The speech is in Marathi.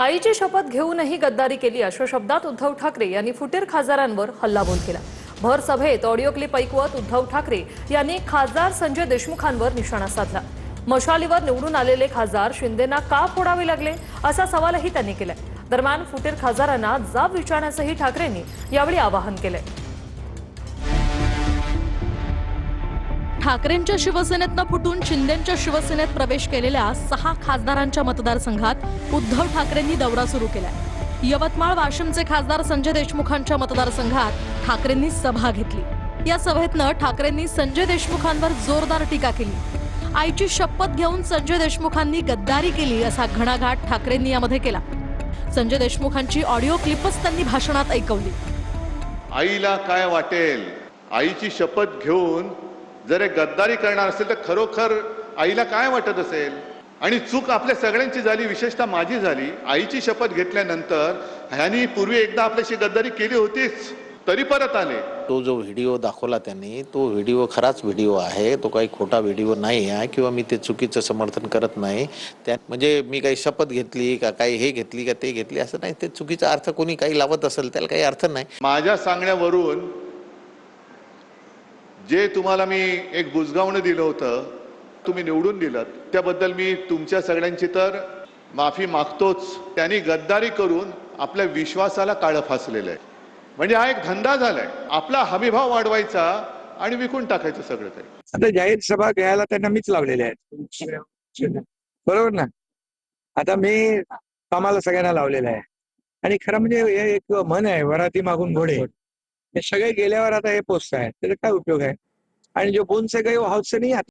आईची शपथ घेऊनही गद्दारी केली अशा शब्दात उद्धव ठाकरे यांनी फुटीर खासदारांवर हल्लाबोल केला। भर सभेत ऑडिओ क्लिप ऐकवत उद्धव ठाकरे यांनी खासदार संजय देशमुखांवर निशाणा साधला। मशालीवर निवडून आलेले खासदार शिंदेंना का फोडावे लागले असा सवालही त्यांनी केलाय। दरम्यान फुटीर खासदारांना जाब विचारण्यासही ठाकरेंनी यावेळी आवाहन केलंय। ठाकरेंच्या शिवसेनेतनं फुटून शिंदेंच्या शिवसेनेत प्रवेश केलेल्या 6 खासदारांच्या मतदारसंघात उद्धव ठाकरेंनी दौरा सुरू केलाय। यवतमाळ वाशिमचे खासदार संजय देशमुखांच्या मतदारसंघात ठाकरेंनी सभा घेतली। या सभेतनं ठाकरेंनी संजय देशमुखांवर जोरदार टीका केली। आईची शपथ घेऊन संजय देशमुखांनी गद्दारी केली असा घणाघात ठाकरेंनी यामध्ये केला। संजय देशमुखांची ऑडिओ क्लिपच त्यांनी भाषणात ऐकवली। आईला काय वाटेल, आईची शपथ घेऊन जर गद्दारी करणार असेल तर खरोखर आईला काय वाटत असेल। आणि चूक आपल्या सगळ्यांची झाली, विशेषतः माझी झाली। आईची शपथ घेतल्यानंतर ह्यांनी पूर्वी एकदा आपल्याशी गद्दारी केली होतीच, तरी परत आले। तो जो व्हिडिओ दाखवला त्यांनी, तो व्हिडिओ खराच व्हिडिओ आहे, तो काही खोटा व्हिडिओ नाही आहे किंवा मी ते चुकीचं समर्थन करत नाही। त्या म्हणजे मी काही शपथ घेतली का, काही हे घेतली का ते घेतली असं नाही। ते चुकीचा अर्थ कोणी काही लावत असेल त्याला काही अर्थ नाही। माझ्या सांगण्यावरून जे तुम्हाला मी एक बुजगावणं दिलं होतं, तुम्ही निवडून दिलं, त्याबद्दल मी तुमच्या सगळ्यांची तर माफी मागतोच। त्यांनी गद्दारी करून आपल्या विश्वासाला काळं फासलेलं आहे। म्हणजे हा एक धंदा झालाय, आपला हमीभाव वाढवायचा आणि विकून टाकायचं सगळं काही। आता जाहीर सभा घ्यायला त्यांना मीच लावलेले आहेत, बरोबर ना। आता मी कामाला सगळ्यांना लावलेलं आहे आणि खरं म्हणजे हे एक म्हण आहे, वराती मागून घोडे। हे सगळे गेल्यावर आता हे पोचत आहे, त्याचा काय उपयोग आहे। आणि जो गुण से गए वो हाथ से नहीं आता।